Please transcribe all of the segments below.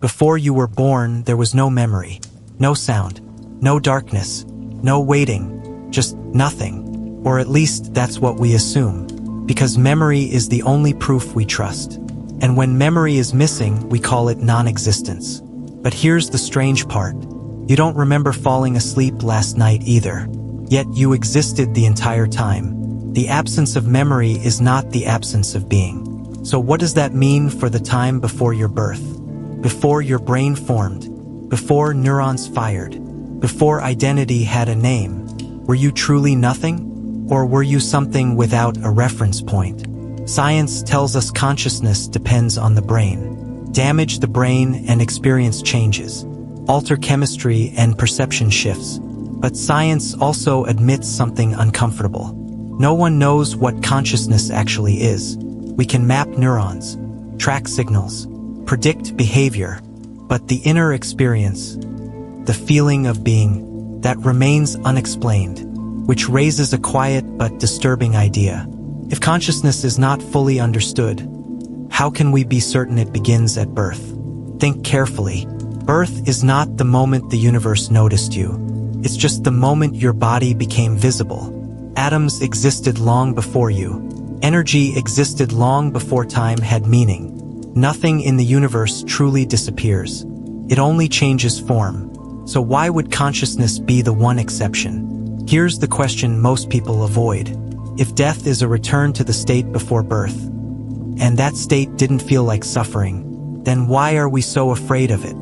Before you were born, there was no memory, no sound, no darkness, no waiting, just nothing. Or at least that's what we assume, because memory is the only proof we trust. And when memory is missing, we call it non-existence. But here's the strange part. You don't remember falling asleep last night either. Yet you existed the entire time. The absence of memory is not the absence of being. So what does that mean for the time before your birth? Before your brain formed? Before neurons fired? Before identity had a name? Were you truly nothing? Or were you something without a reference point? Science tells us consciousness depends on the brain. Damage the brain and experience changes. Alter chemistry and perception shifts. But science also admits something uncomfortable. No one knows what consciousness actually is. We can map neurons, track signals, predict behavior, but the inner experience, the feeling of being, that remains unexplained, which raises a quiet but disturbing idea. If consciousness is not fully understood, how can we be certain it begins at birth? Think carefully. Birth is not the moment the universe noticed you. It's just the moment your body became visible. Atoms existed long before you. Energy existed long before time had meaning. Nothing in the universe truly disappears. It only changes form. So why would consciousness be the one exception? Here's the question most people avoid. If death is a return to the state before birth, and that state didn't feel like suffering, then why are we so afraid of it?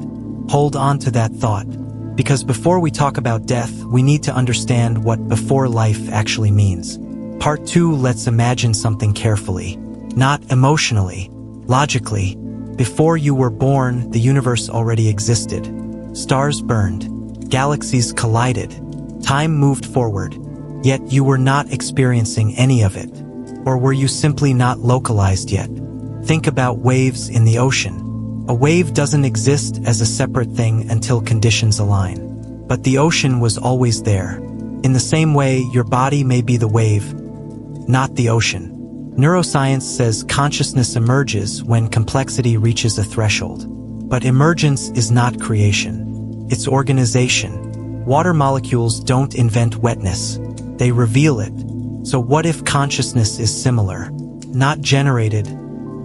Hold on to that thought, because before we talk about death, we need to understand what before life actually means. Part 2 lets imagine something carefully, not emotionally, logically. Before you were born, the universe already existed. Stars burned, galaxies collided, time moved forward, yet you were not experiencing any of it. Or were you simply not localized yet? Think about waves in the ocean. A wave doesn't exist as a separate thing until conditions align. But the ocean was always there. In the same way, your body may be the wave, not the ocean. Neuroscience says consciousness emerges when complexity reaches a threshold. But emergence is not creation. It's organization. Water molecules don't invent wetness. They reveal it. So what if consciousness is similar? Not generated,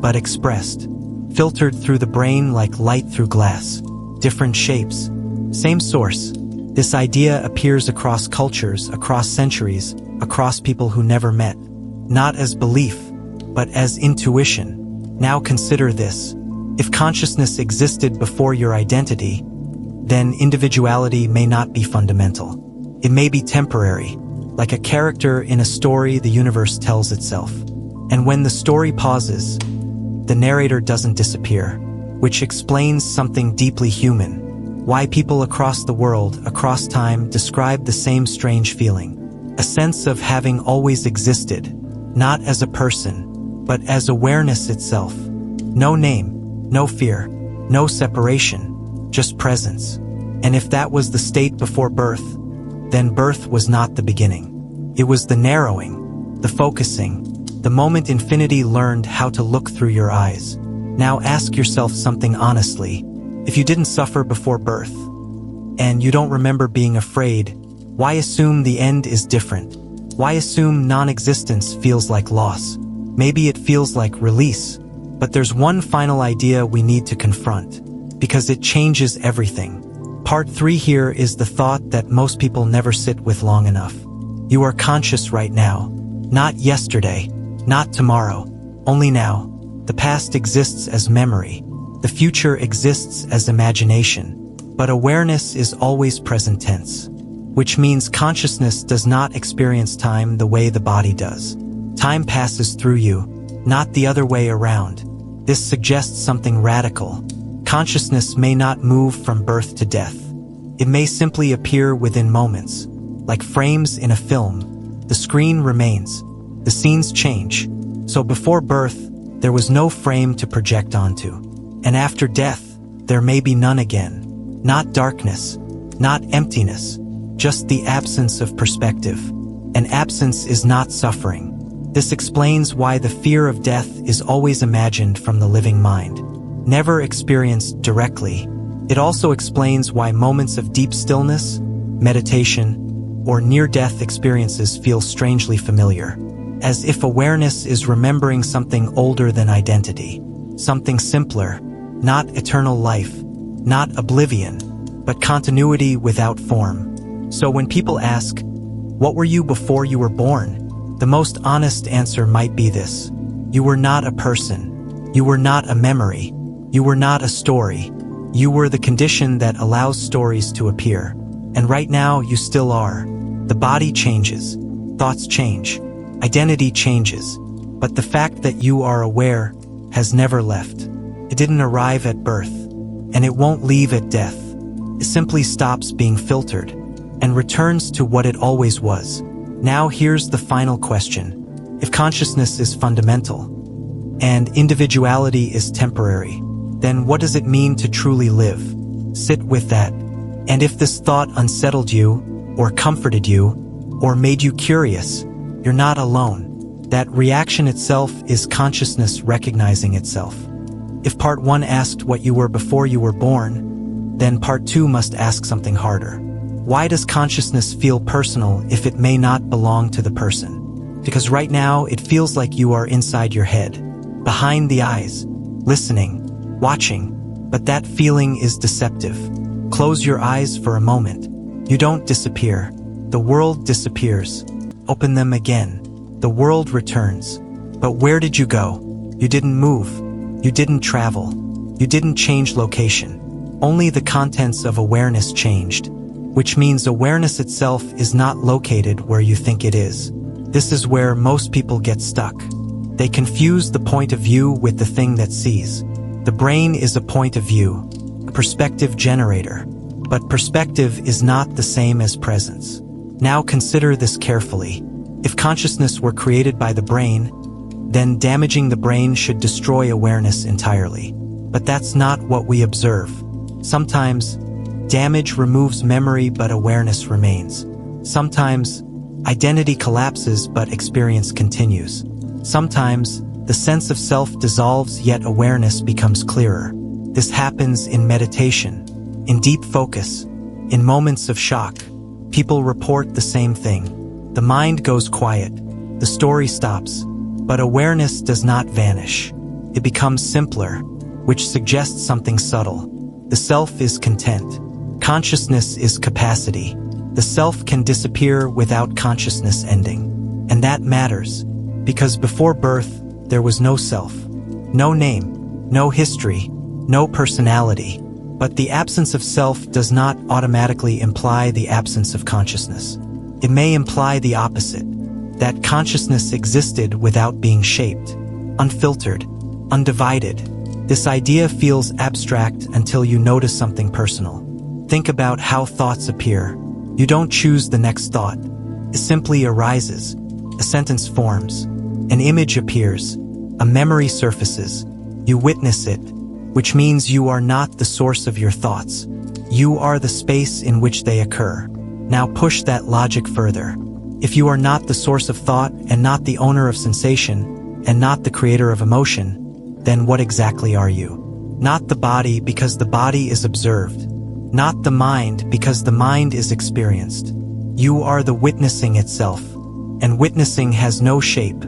but expressed. Filtered through the brain like light through glass. Different shapes. Same source. This idea appears across cultures, across centuries, across people who never met. Not as belief, but as intuition. Now consider this. If consciousness existed before your identity, then individuality may not be fundamental. It may be temporary. Like a character in a story the universe tells itself. And when the story pauses, the narrator doesn't disappear, which explains something deeply human. Why people across the world, across time, describe the same strange feeling. A sense of having always existed, not as a person, but as awareness itself. No name, no fear, no separation, just presence. And if that was the state before birth, then birth was not the beginning. It was the narrowing, the focusing, the moment infinity learned how to look through your eyes. Now ask yourself something honestly. If you didn't suffer before birth, and you don't remember being afraid, why assume the end is different? Why assume non-existence feels like loss? Maybe it feels like release. But there's one final idea we need to confront, because it changes everything. Part 3 here is the thought that most people never sit with long enough. You are conscious right now. Not yesterday, not tomorrow, only now. The past exists as memory. The future exists as imagination. But awareness is always present tense, which means consciousness does not experience time the way the body does. Time passes through you, not the other way around. This suggests something radical. Consciousness may not move from birth to death. It may simply appear within moments. Like frames in a film, the screen remains. The scenes change. So before birth, there was no frame to project onto. And after death, there may be none again. Not darkness, not emptiness, just the absence of perspective. And absence is not suffering. This explains why the fear of death is always imagined from the living mind. never experienced directly. It also explains why moments of deep stillness, meditation, or near-death experiences feel strangely familiar, as if awareness is remembering something older than identity, something simpler, not eternal life, not oblivion, but continuity without form. So when people ask, "What were you before you were born?" the most honest answer might be this: you were not a person. You were not a memory. You were not a story. You were the condition that allows stories to appear. And right now, you still are. The body changes. Thoughts change. Identity changes. But the fact that you are aware has never left. It didn't arrive at birth. And it won't leave at death. It simply stops being filtered and returns to what it always was. Now here's the final question. If consciousness is fundamental, and individuality is temporary, then what does it mean to truly live? Sit with that. And if this thought unsettled you, or comforted you, or made you curious, you're not alone. That reaction itself is consciousness recognizing itself. If part 1 asked what you were before you were born, then part 2 must ask something harder. Why does consciousness feel personal if it may not belong to the person? Because right now it feels like you are inside your head, behind the eyes, listening, watching, but that feeling is deceptive. Close your eyes for a moment. You don't disappear. The world disappears. Open them again. The world returns. But where did you go? You didn't move. You didn't travel. You didn't change location. Only the contents of awareness changed, which means awareness itself is not located where you think it is. This is where most people get stuck. They confuse the point of view with the thing that sees. The brain is a point of view, a perspective generator, but perspective is not the same as presence. Now consider this carefully. If consciousness were created by the brain, then damaging the brain should destroy awareness entirely. But that's not what we observe. Sometimes, damage removes memory but awareness remains. Sometimes, identity collapses but experience continues. Sometimes, the sense of self dissolves yet awareness becomes clearer. This happens in meditation, in deep focus, in moments of shock. People report the same thing. The mind goes quiet, the story stops, but awareness does not vanish. It becomes simpler, which suggests something subtle. The self is content. Consciousness is capacity. The self can disappear without consciousness ending. And that matters, because before birth, there was no self, no name, no history, no personality. But the absence of self does not automatically imply the absence of consciousness. It may imply the opposite, that consciousness existed without being shaped, unfiltered, undivided. This idea feels abstract until you notice something personal. Think about how thoughts appear. You don't choose the next thought. It simply arises. A sentence forms. An image appears. A memory surfaces. You witness it, which means you are not the source of your thoughts. You are the space in which they occur. Now push that logic further. If you are not the source of thought and not the owner of sensation and not the creator of emotion, then what exactly are you? Not the body because the body is observed. Not the mind because the mind is experienced. You are the witnessing itself. And witnessing has no shape,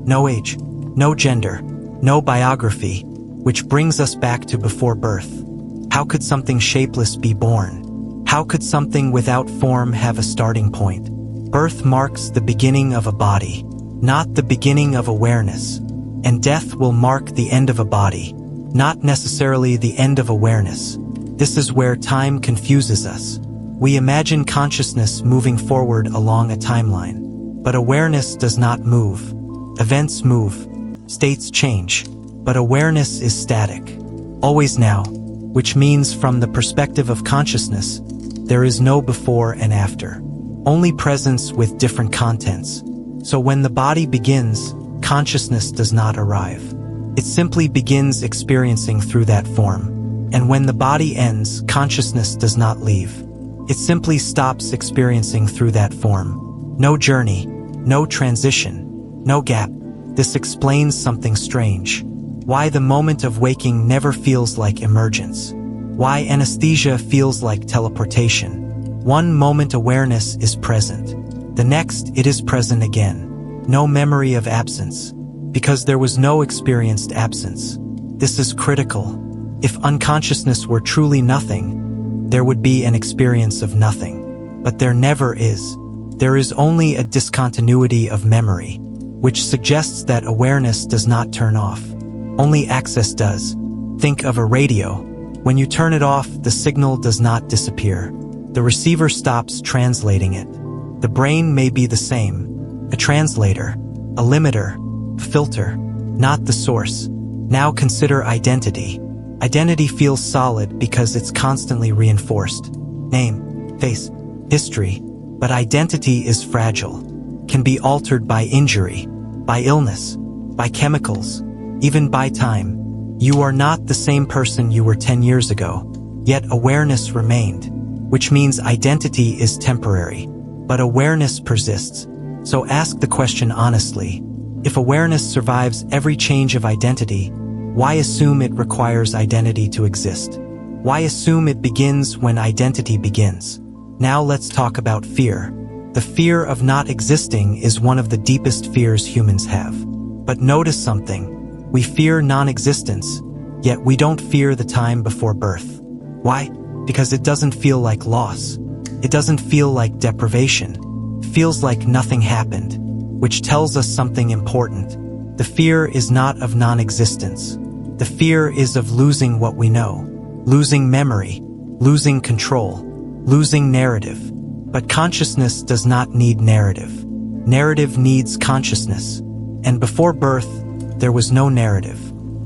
no age, no gender, no biography, which brings us back to before birth. How could something shapeless be born? How could something without form have a starting point? Birth marks the beginning of a body, not the beginning of awareness. And death will mark the end of a body, not necessarily the end of awareness. This is where time confuses us. We imagine consciousness moving forward along a timeline. But awareness does not move. Events move. States change. But awareness is static. Always now, which means from the perspective of consciousness, there is no before and after. Only presence with different contents. So when the body begins, consciousness does not arrive. It simply begins experiencing through that form. And when the body ends, consciousness does not leave. It simply stops experiencing through that form. No journey, no transition, no gap. This explains something strange. Why the moment of waking never feels like emergence. Why anesthesia feels like teleportation. One moment awareness is present. The next, it is present again. No memory of absence. Because there was no experienced absence. This is critical. If unconsciousness were truly nothing, there would be an experience of nothing. But there never is. There is only a discontinuity of memory, which suggests that awareness does not turn off. Only access does. Think of a radio. When you turn it off, the signal does not disappear. The receiver stops translating it. The brain may be the same. A translator, a limiter, a filter, not the source. Now consider identity. Identity feels solid because it's constantly reinforced. Name, face, history. But identity is fragile, can be altered by injury, by illness, by chemicals, even by time. You are not the same person you were 10 years ago, yet awareness remained, which means identity is temporary, but awareness persists. So ask the question honestly. If awareness survives every change of identity, why assume it requires identity to exist? Why assume it begins when identity begins? Now let's talk about fear. The fear of not existing is one of the deepest fears humans have. But notice something. We fear non-existence, yet we don't fear the time before birth. Why? Because it doesn't feel like loss. It doesn't feel like deprivation. It feels like nothing happened, which tells us something important. The fear is not of non-existence. The fear is of losing what we know, losing memory, losing control, losing narrative. But consciousness does not need narrative. Narrative needs consciousness. And before birth, there was no narrative.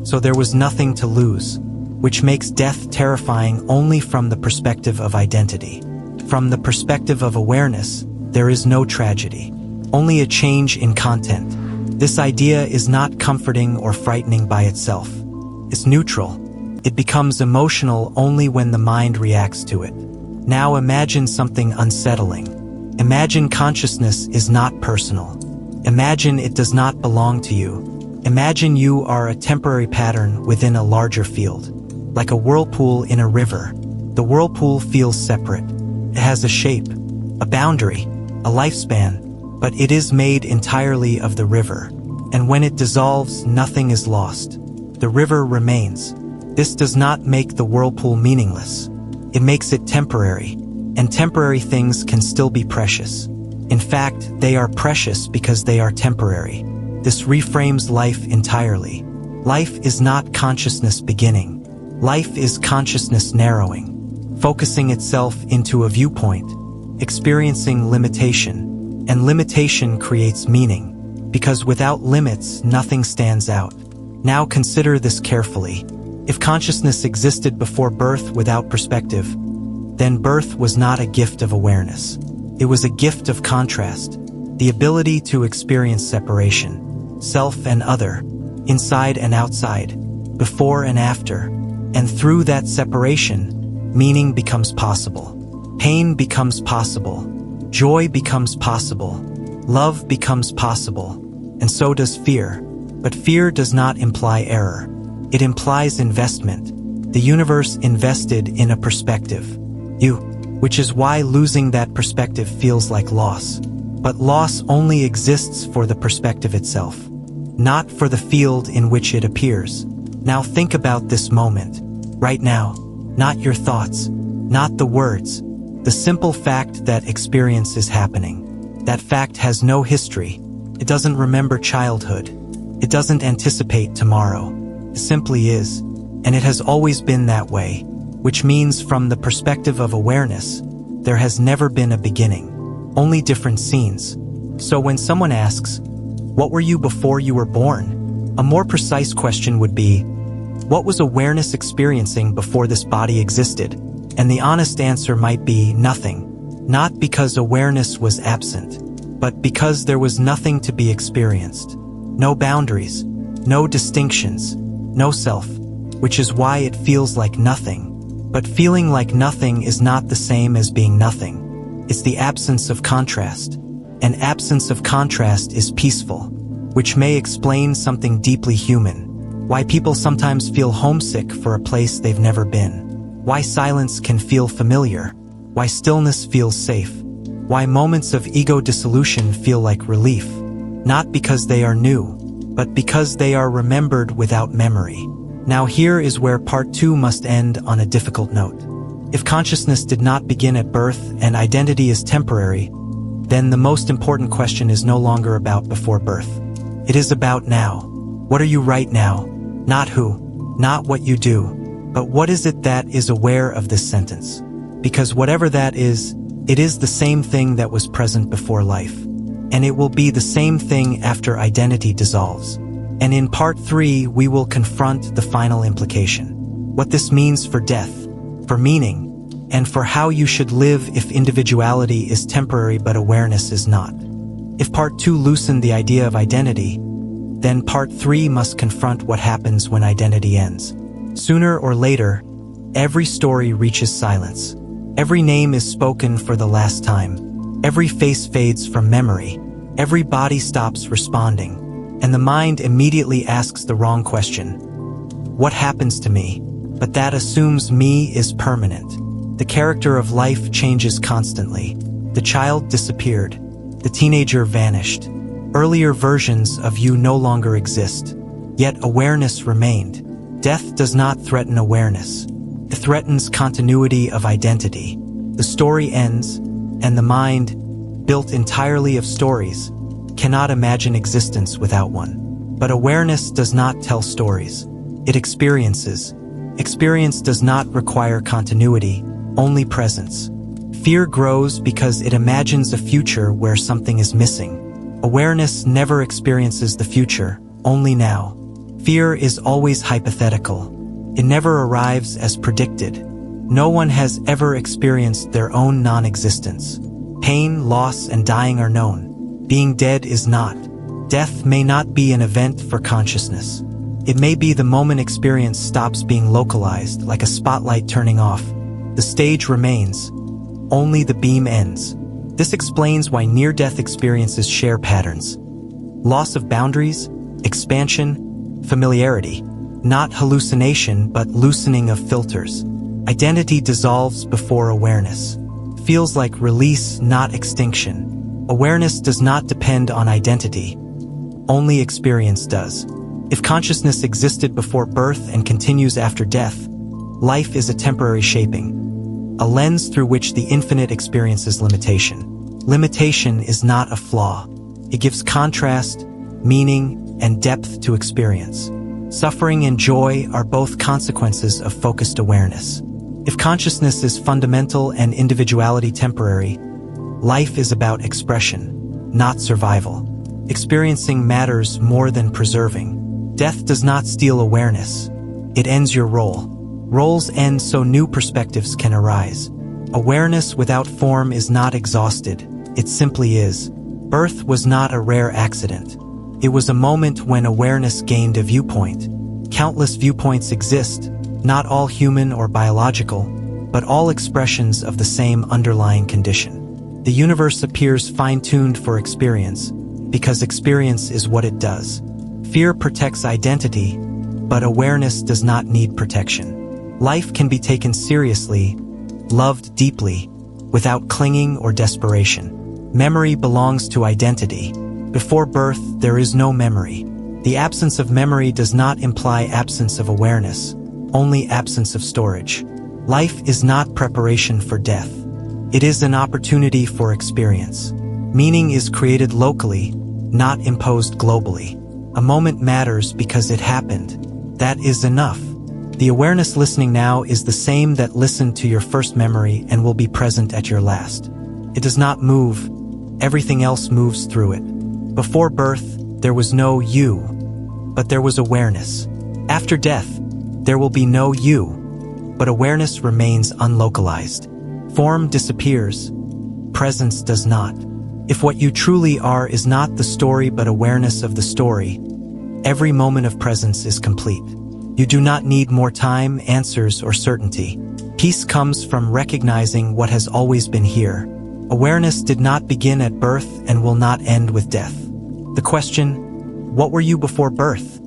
So there was nothing to lose, which makes death terrifying only from the perspective of identity. From the perspective of awareness, there is no tragedy, only a change in content. This idea is not comforting or frightening by itself. It's neutral. It becomes emotional only when the mind reacts to it. Now imagine something unsettling. Imagine consciousness is not personal. Imagine it does not belong to you. Imagine you are a temporary pattern within a larger field. Like a whirlpool in a river. The whirlpool feels separate. It has a shape, a boundary, a lifespan, but it is made entirely of the river. And when it dissolves, nothing is lost. The river remains. This does not make the whirlpool meaningless. It makes it temporary, and temporary things can still be precious. In fact, they are precious because they are temporary. This reframes life entirely. Life is not consciousness beginning. Life is consciousness narrowing, focusing itself into a viewpoint, experiencing limitation. And limitation creates meaning, because without limits, nothing stands out. Now consider this carefully. If consciousness existed before birth without perspective, then birth was not a gift of awareness. It was a gift of contrast, the ability to experience separation. Self and other, inside and outside, before and after, and through that separation, meaning becomes possible. Pain becomes possible. Joy becomes possible. Love becomes possible. And so does fear. But fear does not imply error. It implies investment. The universe invested in a perspective. You. Which is why losing that perspective feels like loss. But loss only exists for the perspective itself, not for the field in which it appears. Now think about this moment, right now, not your thoughts, not the words, the simple fact that experience is happening. That fact has no history. It doesn't remember childhood. It doesn't anticipate tomorrow. It simply is, and it has always been that way, which means from the perspective of awareness, there has never been a beginning, only different scenes. So when someone asks, "What were you before you were born?" a more precise question would be, what was awareness experiencing before this body existed? And the honest answer might be nothing. Not because awareness was absent, but because there was nothing to be experienced. No boundaries, no distinctions, no self, which is why it feels like nothing. But feeling like nothing is not the same as being nothing. It's the absence of contrast. And absence of contrast is peaceful, which may explain something deeply human. why people sometimes feel homesick for a place they've never been, why silence can feel familiar, why stillness feels safe, why moments of ego dissolution feel like relief, not because they are new, but because they are remembered without memory. Now here is where part 2 must end on a difficult note. If consciousness did not begin at birth and identity is temporary, then the most important question is no longer about before birth. It is about now. What are you right now? Not who, not what you do, but what is it that is aware of this sentence? Because whatever that is, it is the same thing that was present before life. And it will be the same thing after identity dissolves. And in part 3, we will confront the final implication. What this means for death, for meaning, and for how you should live if individuality is temporary but awareness is not. If part 2 loosened the idea of identity, then part 3 must confront what happens when identity ends. Sooner or later, every story reaches silence. Every name is spoken for the last time. Every face fades from memory. Every body stops responding. And the mind immediately asks the wrong question. What happens to me? But that assumes me is permanent. The character of life changes constantly. The child disappeared. The teenager vanished. Earlier versions of you no longer exist. Yet awareness remained. Death does not threaten awareness. It threatens continuity of identity. The story ends, and the mind, built entirely of stories, cannot imagine existence without one. But awareness does not tell stories. It experiences. Experience does not require continuity, only presence. Fear grows because it imagines a future where something is missing. Awareness never experiences the future, only now. Fear is always hypothetical. It never arrives as predicted. No one has ever experienced their own non-existence. Pain, loss, and dying are known. Being dead is not. Death may not be an event for consciousness. It may be the moment experience stops being localized, like a spotlight turning off. The stage remains. Only the beam ends. This explains why near-death experiences share patterns. Loss of boundaries, expansion, familiarity. Not hallucination, but loosening of filters. Identity dissolves before awareness. Feels like release, not extinction. Awareness does not depend on identity. Only experience does. If consciousness existed before birth and continues after death, life is a temporary shaping, a lens through which the infinite experiences limitation. Limitation is not a flaw. It gives contrast, meaning, and depth to experience. Suffering and joy are both consequences of focused awareness. If consciousness is fundamental and individuality temporary, life is about expression, not survival. Experiencing matters more than preserving. Death does not steal awareness. It ends your role. Roles end so new perspectives can arise. Awareness without form is not exhausted. It simply is. Birth was not a rare accident. It was a moment when awareness gained a viewpoint. Countless viewpoints exist, not all human or biological, but all expressions of the same underlying condition. The universe appears fine-tuned for experience, because experience is what it does. Fear protects identity, but awareness does not need protection. Life can be taken seriously, loved deeply, without clinging or desperation. Memory belongs to identity. Before birth, there is no memory. The absence of memory does not imply absence of awareness, only absence of storage. Life is not preparation for death. It is an opportunity for experience. Meaning is created locally, not imposed globally. A moment matters because it happened. That is enough. The awareness listening now is the same that listened to your first memory and will be present at your last. It does not move. Everything else moves through it. Before birth, there was no you, but there was awareness. After death, there will be no you, but awareness remains unlocalized. Form disappears. Presence does not. If what you truly are is not the story but awareness of the story, every moment of presence is complete. You do not need more time, answers, or certainty. Peace comes from recognizing what has always been here. Awareness did not begin at birth and will not end with death. The question, what were you before birth,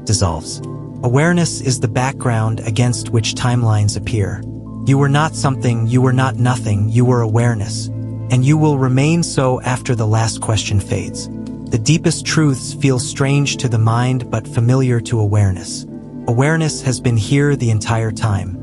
dissolves. Awareness is the background against which timelines appear. You were not something, you were not nothing, you were awareness. And you will remain so after the last question fades. The deepest truths feel strange to the mind but familiar to awareness. Awareness has been here the entire time,